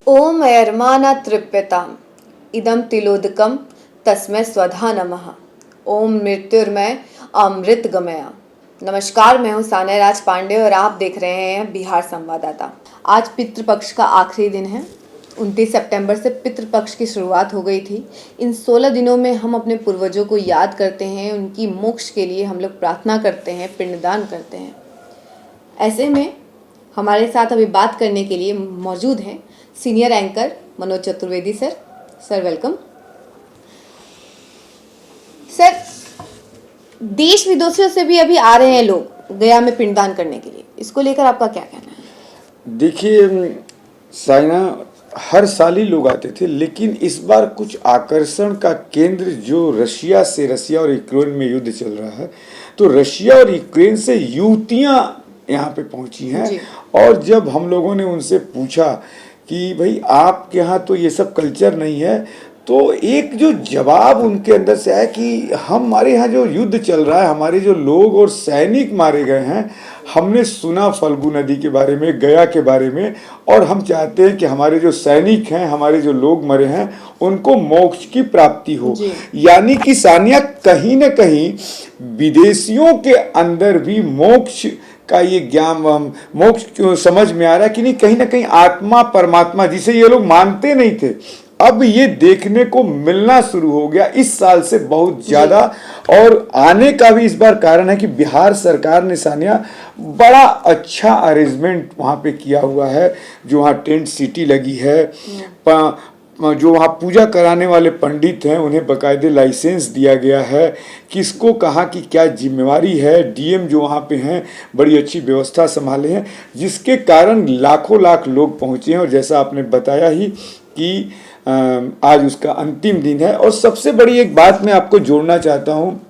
ओम यर्माना तृप्यताम इदम तिलोदकम तस्मै स्वधा नमः। ओम मृत्युर्मय अमृत गमया। नमस्कार, मैं हूँ सान्या राज पांडे और आप देख रहे हैं बिहार संवाददाता। आज पितृपक्ष का आखिरी दिन है। 29 सितंबर से पितृपक्ष की शुरुआत हो गई थी। इन 16 दिनों में हम अपने पूर्वजों को याद करते हैं, उनकी मोक्ष के लिए हम लोग प्रार्थना करते हैं, पिंडदान करते हैं। ऐसे में हमारे साथ अभी बात करने के लिए मौजूद हैं senior anchor Manoj Chaturvedi sir. Sir welcome. Sir, देश विदेशों से भी अभी आ रहे हैं लोग गया में पिंडदान करने के लिए, इसको लेकर आपका क्या कहना है? देखिए साइना, हर साल ही लोग आते थे, लेकिन इस बार कुछ आकर्षण का केंद्र जो रशिया और यूक्रेन में युद्ध चल रहा है, तो रशिया और यूक्रेन से युवतियां यहाँ पे पहुंची हैं। और जब हम लोगों ने उनसे पूछा कि भाई आपके यहाँ तो ये सब कल्चर नहीं है, तो एक जो जवाब उनके अंदर से आया कि हमारे यहाँ जो युद्ध चल रहा है, हमारे जो लोग और सैनिक मारे गए हैं, हमने सुना फल्गु नदी के बारे में, गया के बारे में, और हम चाहते हैं कि हमारे जो सैनिक हैं, हमारे जो लोग मरे हैं, उनको मोक्ष की प्राप्ति हो। यानी कि सानिया, कहीं न कहीं विदेशियों के अंदर भी मोक्ष का ये ज्ञान, मोक्ष समझ में आ रहा है कि नहीं, कहीं ना कहीं आत्मा परमात्मा जिसे ये लोग मानते नहीं थे, अब ये देखने को मिलना शुरू हो गया इस साल से बहुत ज्यादा। और आने का भी इस बार कारण है कि बिहार सरकार ने सानिया बड़ा अच्छा अरेंजमेंट वहाँ पे किया हुआ है। जो वहाँ टेंट सिटी लगी है, जो वहाँ पूजा कराने वाले पंडित हैं उन्हें बाकायदे लाइसेंस दिया गया है, किसको कहाँ की क्या जिम्मेवारी है। डीएम जो वहाँ पे हैं बड़ी अच्छी व्यवस्था संभाले हैं, जिसके कारण लाखों लाख लोग पहुँचे हैं। और जैसा आपने बताया ही कि आज उसका अंतिम दिन है। और सबसे बड़ी एक बात मैं आपको जोड़ना चाहता हूँ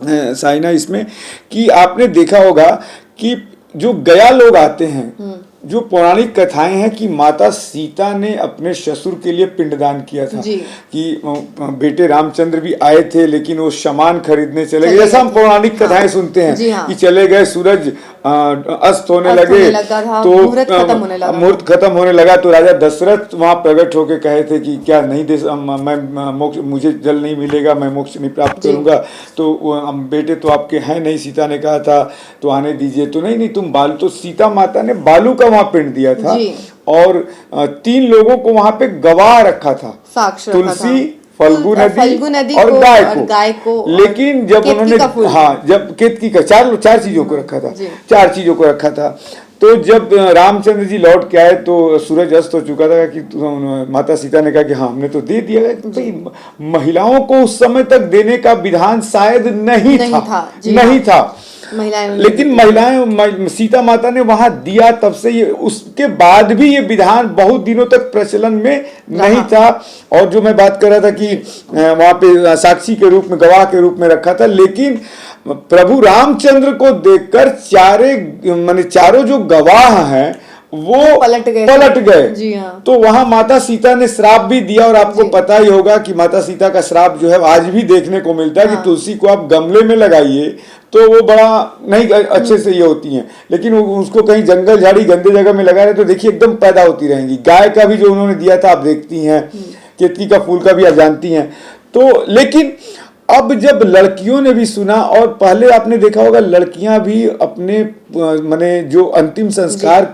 साइना इसमें, कि आपने देखा होगा कि जो गया लोग आते हैं, जो पौराणिक कथाएं हैं कि माता सीता ने अपने ससुर के लिए पिंडदान किया था, कि बेटे रामचंद्र भी आए थे लेकिन वो सामान खरीदने चले गए। जैसा हम पौराणिक कथाएं सुनते हैं कि चले गए, सूरज अस्त होने लगे तो मुहूर्त खत्म होने लगा, तो राजा दशरथ वहां प्रकट होकर कहे थे कि क्या नहीं दे, मैं मोक्ष, मुझे जल नहीं मिलेगा, मैं मोक्ष नहीं प्राप्त करूंगा। तो बेटे तो आपके हैं नहीं, सीता ने कहा था तो आने दीजिए, तो नहीं तुम बालू, तो सीता माता ने बालू का वहां पिंड दिया था। और 3 लोगों को वहां पे गवाह रखा था, तुलसी, फल्गु नदी और गाय को। लेकिन जब उन्होंने जब केतकी का चार चीजों को रखा था, 4 चीजों को रखा था। तो जब रामचंद्र जी लौट के आए तो सूरज अस्त हो चुका था कि माता सीता ने कहा कि हाँ हमने तो दे दिया। भाई महिलाओं को उस समय तक देने का विधान शायद नहीं था। लेकिन महिलाएं, सीता माता ने वहां दिया, तब से ये, उसके बाद भी ये विधान बहुत दिनों तक प्रचलन में नहीं था। और जो मैं बात कर रहा था कि वहां पे साक्षी के रूप में, गवाह के रूप में रखा था, लेकिन प्रभु रामचंद्र को देखकर चारों जो गवाह हैं वो पलट गए। तो वहां माता सीता ने श्राप भी दिया। और आपको पता ही होगा कि माता सीता का श्राप जो है आज भी देखने को मिलता है कि तुलसी को आप गमले में लगाइए तो वो बड़ा नहीं अच्छे से ये होती हैं, लेकिन उसको कहीं जंगल झाड़ी गंदे जगह में लगा रहे तो देखिए एकदम पैदा होती रहेंगी। गाय का भी जो उन्होंने दिया था आप देखती हैं, केतकी का फूल का भी आप जानती हैं। तो लेकिन अब जब लड़कियों ने भी सुना, और पहले आपने देखा होगा लड़कियां भी अपने माने जो अंतिम संस्कार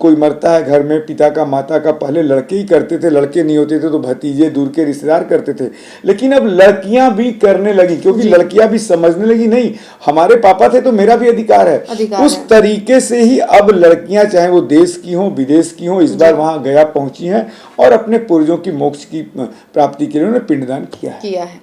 कोई मरता है घर में, पिता का माता का, पहले लड़के ही करते थे, लड़के नहीं होते थे तो भतीजे दूर के रिश्तेदार करते थे। लेकिन अब लड़कियां भी करने लगी, क्योंकि लड़कियां भी समझने लगी नहीं हमारे पापा थे तो मेरा भी अधिकार है। उस तरीके से ही अब लड़कियां, चाहे वो देश की हों विदेश की हों, इस बार वहां गया पहुंची हैं और अपने पूर्वजों की मोक्ष की प्राप्ति के लिए उन्होंने पिंडदान किया है।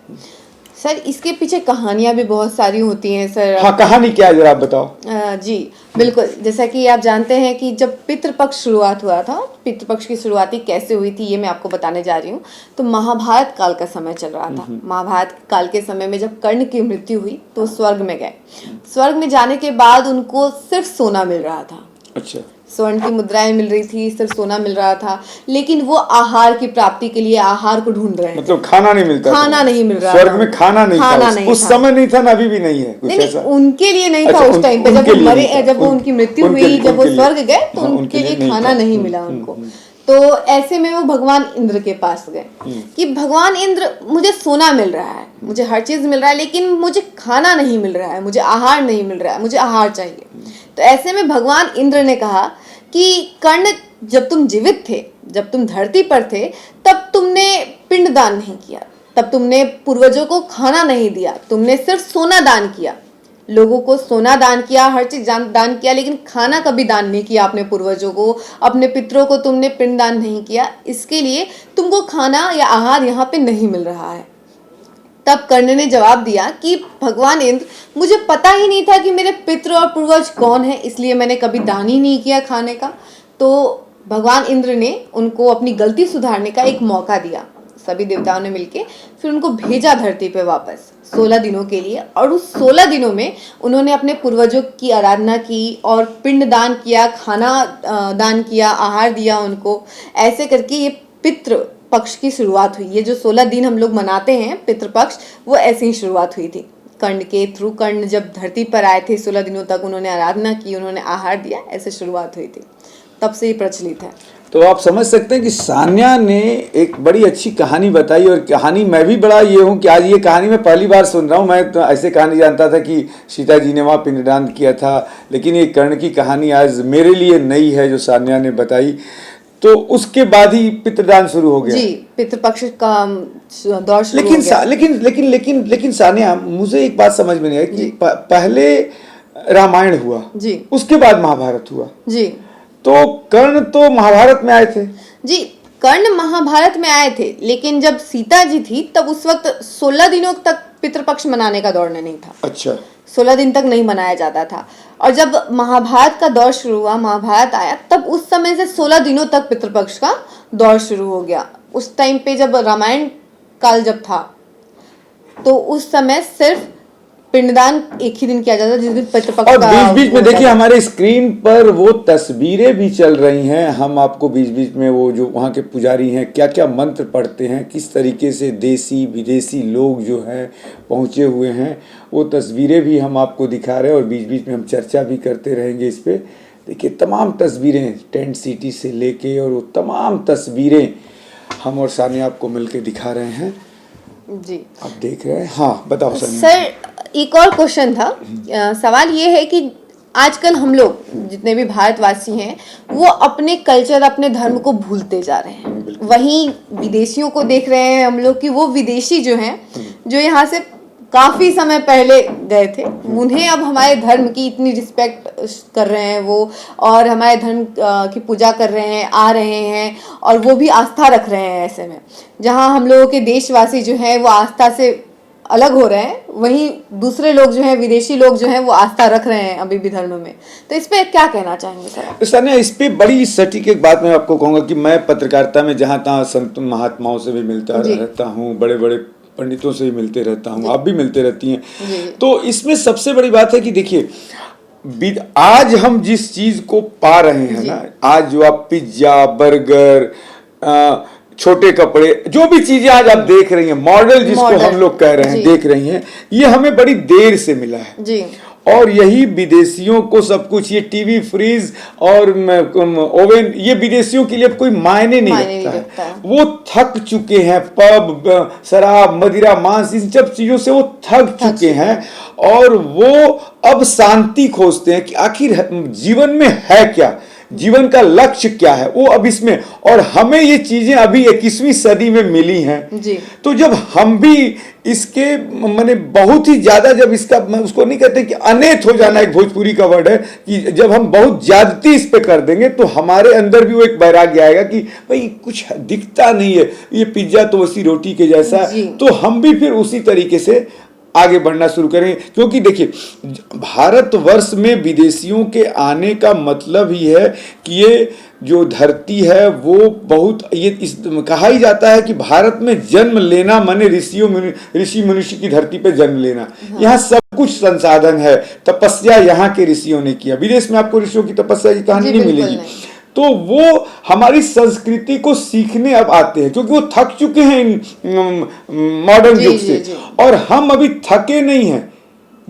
सर, इसके पीछे कहानियां भी बहुत सारी होती हैं सर। हाँ, कहानी क्या है जरा आप बताओ। जी बिल्कुल, जैसा कि आप जानते हैं कि जब पितृपक्ष शुरुआत हुआ था, पितृपक्ष की शुरुआती कैसे हुई थी ये मैं आपको बताने जा रही हूँ। तो महाभारत काल का समय चल रहा था। महाभारत काल के समय में जब कर्ण की मृत्यु हुई तो स्वर्ग में गए। स्वर्ग में जाने के बाद उनको सिर्फ सोना मिल रहा था। अच्छा। स्वर्ण की मुद्राएं मिल रही थी, सिर्फ सोना मिल रहा था, लेकिन वो आहार की प्राप्ति के लिए आहार को ढूंढ रहे हैं। मतलब खाना नहीं मिलता, खाना नहीं मिल रहा, स्वर्ग में खाना नहीं था, उस समय नहीं था ना, अभी भी नहीं है कुछ ऐसा। उनके लिए नहीं था उस टाइम पे, जब वो मरे, जब वो उनकी मृत्यु हुई, जब वो स्वर्ग गए तो उनके लिए खाना नहीं मिला उनको। तो ऐसे में वो भगवान इंद्र के पास गए कि भगवान इंद्र, मुझे सोना मिल रहा है, मुझे हर चीज मिल रहा है, लेकिन मुझे खाना नहीं मिल रहा है, मुझे आहार नहीं मिल रहा है, मुझे आहार चाहिए। तो ऐसे में भगवान इंद्र ने कहा कि कर्ण, जब तुम जीवित थे, जब तुम धरती पर थे, तब तुमने पिंडदान नहीं किया, तब तुमने पूर्वजों को खाना नहीं दिया, तुमने सिर्फ सोना दान किया, लोगों को सोना दान किया, हर चीज दान किया, लेकिन खाना कभी दान नहीं किया अपने पूर्वजों को, अपने पितरों को तुमने पिंड दान नहीं किया, इसके लिए तुमको खाना या आहार यहाँ पे नहीं मिल रहा है। तब कर्ण ने जवाब दिया कि भगवान इंद्र, मुझे पता ही नहीं था कि मेरे पितृ और पूर्वज कौन है, इसलिए मैंने कभी दान ही नहीं किया खाने का। तो भगवान इंद्र ने उनको अपनी गलती सुधारने का एक मौका दिया। सभी देवताओं ने मिलके फिर उनको भेजा धरती पे वापस 16 दिनों के लिए, और उस 16 दिनों में उन्होंने अपने पूर्वजों की आराधना की और पिंड दान किया, खाना दान किया, आहार दिया उनको। ऐसे करके ये पितृ पक्ष की शुरुआत हुई। ये जो 16 दिन हम लोग मनाते हैं पितृपक्ष, वो ऐसे ही शुरुआत हुई थी कर्ण के थ्रू। कर्ण जब धरती पर आए थे, 16 दिनों तक उन्होंने आराधना की, उन्होंने आहार दिया, ऐसे शुरुआत हुई थी, तब से ही प्रचलित है। तो आप समझ सकते हैं कि सान्या ने एक बड़ी अच्छी कहानी बताई, और कहानी मैं भी बड़ा ये हूँ कि आज ये कहानी मैं पहली बार सुन रहा हूँ। मैं तो ऐसे कहानी जानता था कि सीता जी ने वहाँ पिंडदान किया था, लेकिन ये कर्ण की कहानी आज मेरे लिए नई है जो सान्या ने बताई। तो उसके बाद ही पितृदान शुरू हो गया। जी, पितृपक्ष का दौर शुरू लेकिन हो गया। लेकिन सान्या, मुझे एक बात समझ में नहीं आई कि पहले रामायण हुआ जी, उसके बाद महाभारत हुआ जी, तो कर्ण तो महाभारत में आए थे। जी, कर्ण महाभारत में आए थे, लेकिन जब सीता जी थी तब उस वक्त 16 दिनों तक पितृपक्ष मनाने का दौर नहीं था। अच्छा, 16 दिन तक नहीं मनाया जाता था। और जब महाभारत का दौर शुरू हुआ, महाभारत आया, तब उस समय से 16 दिनों तक पितृपक्ष का दौर शुरू हो गया। उस टाइम पे जब रामायण काल जब था, तो उस समय सिर्फ पिंडदान एक ही दिन किया जाता था, जिस दिन पितृपक्ष और का बीच बीच में होता देखिए था। हमारे स्क्रीन पर वो तस्वीरें भी चल रही हैं। हम आपको बीच बीच में वो जो वहाँ के पुजारी हैं क्या क्या मंत्र पढ़ते हैं, किस तरीके से देसी विदेशी लोग जो हैं पहुँचे हुए हैं, वो तस्वीरें भी हम आपको दिखा रहे हैं, और बीच बीच में हम चर्चा भी करते रहेंगे इस पर। देखिए तमाम तस्वीरें टेंट सिटी से लेके, और वो तमाम तस्वीरें हम और सानिया आपको मिलके दिखा रहे हैं। जी, आप देख रहे हैं। हाँ बताओ सानिया। सर, एक और क्वेश्चन था। सवाल ये है कि आजकल हम लोग जितने भी भारतवासी हैं, वो अपने कल्चर, अपने धर्म को भूलते जा रहे हैं। वहीं विदेशियों को देख रहे हैं हम लोग कि वो विदेशी जो हैं, जो यहाँ से काफी समय पहले गए थे, उन्हें अब हमारे धर्म की इतनी रिस्पेक्ट कर रहे हैं वो, और हमारे धर्म की पूजा कर रहे हैं, आ रहे हैं, और वो भी आस्था रख रहे हैं। ऐसे में जहाँ हम लोगों के देशवासी जो हैं वो आस्था से अलग हो रहे हैं, वहीं दूसरे लोग जो हैं, विदेशी लोग जो हैं, वो आस्था रख रहे हैं अभी भी धर्म में। तो इस पे क्या कहना चाहेंगे सर? सानिया, इस पे बड़ी सटीक एक बात मैं आपको कहूँगा कि मैं पत्रकारिता में जहाँ तहाँ संत महात्माओं से भी मिलता रहता हूँ, बड़े बड़े पंडितों से भी मिलते रहता हूँ, आप भी मिलते रहती हैं। तो इसमें सबसे बड़ी बात है कि देखिए, आज हम जिस चीज को पा रहे हैं ना, आज जो आप पिज्जा, बर्गर, छोटे कपड़े, जो भी चीजें आज आप देख रही हैं, मॉडल जिसको हम लोग कह रहे हैं, देख रही हैं, ये हमें बड़ी देर से मिला है जी। और यही विदेशियों को सब कुछ, ये टीवी, फ्रिज और ओवन, ये विदेशियों के लिए कोई मायने नहीं रखता है। वो थक चुके हैं, पब, शराब, मदिरा, मांस, इन सब चीजों से वो थक चुके हैं, और वो अब शांति खोजते हैं कि आखिर जीवन में है क्या, जीवन का लक्ष्य क्या है, वो अब इसमें। और हमें ये चीजें अभी 21वीं सदी में मिली हैं जी। तो जब हम भी इसके माने बहुत ही ज्यादा, जब इसका, मैं उसको नहीं कहते कि अनैथ हो जाना, एक भोजपुरी का वर्ड है, कि जब हम बहुत ज्यादती इस पे कर देंगे तो हमारे अंदर भी वो एक वैराग्य आएगा कि भाई कुछ दिखता नहीं है, ये पिज्जा तो वैसी रोटी के जैसा, तो हम भी फिर उसी तरीके से आगे बढ़ना शुरू करें। क्योंकि देखिए, भारतवर्ष में विदेशियों के आने का मतलब ही है कि ये जो धरती है वो बहुत, ये कहा ही जाता है कि भारत में जन्म लेना माने ऋषि मनुष्य की धरती पे जन्म लेना। यहाँ सब कुछ संसाधन है, तपस्या यहाँ के ऋषियों ने किया। विदेश में आपको ऋषियों की तपस्या की कहानी नहीं मिलेगी। तो वो हमारी संस्कृति को सीखने अब आते हैं, क्योंकि वो थक चुके हैं मॉडर्न युग से, और हम अभी थके नहीं हैं।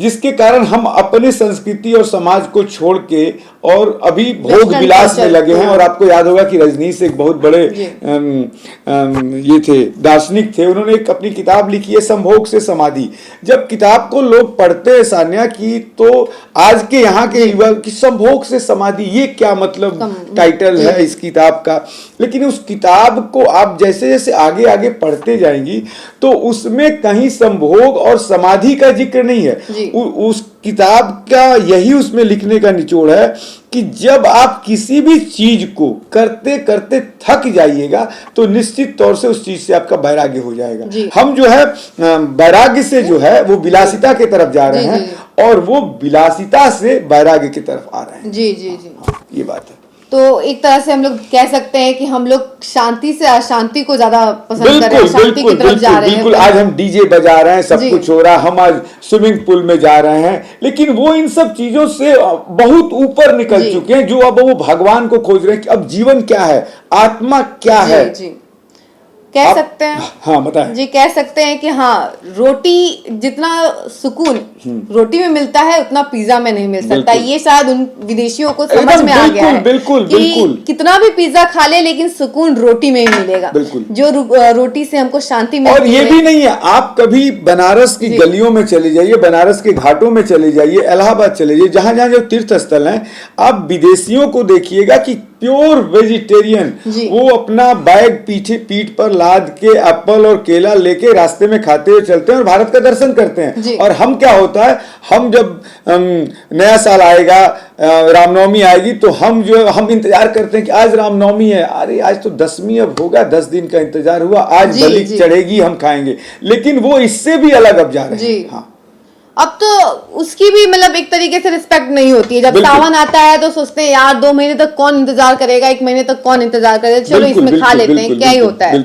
जिसके कारण हम अपने संस्कृति और समाज को छोड़ के और अभी भोग Western विलास में culture, लगे हैं। और आपको याद होगा कि रजनीश एक बहुत बड़े जी। ये थे, दार्शनिक थे, उन्होंने एक अपनी किताब लिखी है संभोग से समाधि। जब किताब को लोग पढ़ते हैं सान्या की, तो आज के यहाँ के युवा की संभोग से समाधि ये क्या मतलब टाइटल है इस किताब का। लेकिन उस किताब को आप जैसे जैसे आगे आगे पढ़ते जाएंगी तो उसमें कहीं संभोग और समाधि का जिक्र नहीं है। उस किताब का यही उसमें लिखने का निचोड़ है कि जब आप किसी भी चीज को करते करते थक जाइएगा तो निश्चित तौर से उस चीज से आपका वैराग्य हो जाएगा। हम जो है वैराग्य से जो है वो विलासिता की तरफ जा रहे हैं और वो विलासिता से वैराग्य की तरफ आ रहे हैं। जी जी जी, ये बात है। तो एक तरह से हम लोग कह सकते हैं कि हम लोग शांति से अशांति को ज्यादा पसंद कर रहे हैं, शांति की तरफ जा रहे हैं। बिल्कुल, आज हम डीजे बजा रहे हैं, सब कुछ हो रहा है, हम आज स्विमिंग पूल में जा रहे हैं, लेकिन वो इन सब चीजों से बहुत ऊपर निकल चुके हैं, जो अब वो भगवान को खोज रहे हैं कि अब जीवन क्या है, आत्मा क्या है। कह सकते हैं, हाँ बताएं जी, कह सकते हैं कि हाँ, रोटी जितना सुकून रोटी में मिलता है उतना पिज्जा में नहीं मिल सकता। ये शायद उन विदेशियों को समझ में आ गया है। बिल्कुल कि बिल्कुल, कितना भी पिज्जा खा ले लेकिन सुकून रोटी में ही मिलेगा। बिल्कुल, जो रोटी से हमको शांति मिलती है। और ये भी नहीं है, आप कभी बनारस की गलियों में चले जाइए, बनारस के घाटों में चले जाइए, इलाहाबाद चले जाइए, जहां जहां जो तीर्थ स्थल हैं, आप विदेशियों को देखिएगा कि प्योर वेजिटेरियन, वो अपना बैग पीठ पर लाद के एप्पल और केला लेके रास्ते में खाते हुए चलते हैं और भारत का दर्शन करते हैं। और हम क्या होता है, हम जब नया साल आएगा, रामनवमी आएगी, तो हम इंतजार करते हैं कि आज रामनवमी है, अरे आज तो 10वीं अब होगा, 10 दिन का इंतजार हुआ, आज बलि चढ़ेगी, हम खाएंगे। लेकिन वो इससे भी अलग अब जा रहे हैं। हाँ, अब तो उसकी भी मतलब एक तरीके से रिस्पेक्ट नहीं होती है। जब सावन आता है तो सोचते हैं यार 2 महीने तक कौन इंतजार करेगा, 1 महीने तक कौन इंतजार करेगा, चलो इसमें खा लेते हैं, क्या ही होता है।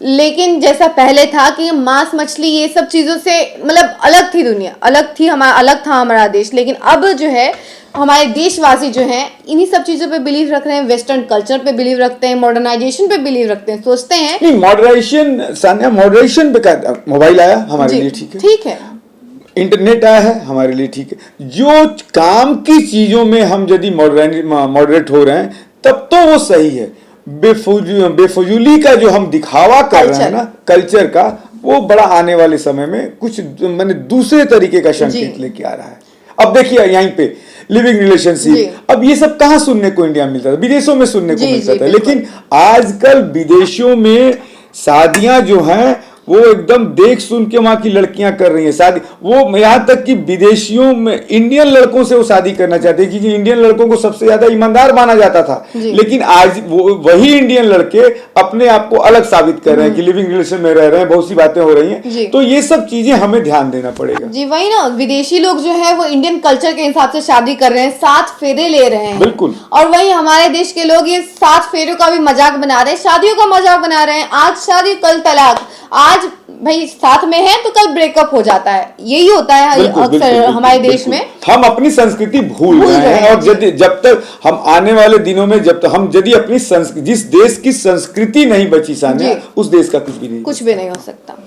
लेकिन जैसा पहले था कि मांस मछली ये सब चीजों से मतलब अलग थी दुनिया, अलग था हमारा देश। लेकिन अब जो है हमारे देशवासी जो हैं इन्हीं सब चीजों पे बिलीव रख रहे हैं, वेस्टर्न कल्चर पे बिलीव रखते हैं, मॉडर्नाइजेशन पे बिलीव रखते हैं, सोचते हैं नहीं मॉडरेशन पे क्या, मोबाइल आया हमारे लिए ठीक है, इंटरनेट आया है हमारे लिए ठीक है। जो काम की चीजों में हम यदि मॉडरेट हो रहे हैं तब तो वो सही है। बेफजूली का जो हम दिखावा कर रहे हैं ना कल्चर का, वो बड़ा आने वाले समय में कुछ मैंने दूसरे तरीके का संकेत लेके आ रहा है। अब देखिए यहीं पे लिविंग रिलेशनशिप, अब ये सब कहाँ सुनने को इंडिया में मिलता था, विदेशों में सुनने को मिलता था। लेकिन आजकल विदेशों में शादियां जो हैं वो एकदम देख सुन के वहां की लड़कियां कर रही हैं शादी। वो यहाँ तक कि विदेशियों में इंडियन लड़कों से वो शादी करना चाहते हैं, क्योंकि इंडियन लड़कों को सबसे ज्यादा ईमानदार माना जाता था। लेकिन आज वही इंडियन लड़के अपने आप को अलग साबित कर रहे हैं कि लिविंग रिलेशन में रह रहे हैं, बहुत सी बातें हो रही हैं। तो ये सब चीजें हमें ध्यान देना पड़ेगा। जी वही ना, विदेशी लोग जो है वो इंडियन कल्चर के हिसाब से शादी कर रहे हैं, 7 फेरे ले रहे हैं। बिल्कुल। और वही हमारे देश के लोग ये 7 फेरों का भी मजाक बना रहे हैं, शादियों का मजाक बना रहे हैं। आज शादी कल तलाक, आज भाई साथ में है तो कल ब्रेकअप हो जाता है, यही होता है अक्सर हमारे देश में। हम अपनी संस्कृति भूल रहे हैं। और जब तक हम आने वाले दिनों में यदि अपनी जिस देश की संस्कृति नहीं बची सान्या, उस देश का कुछ भी नहीं हो सकता।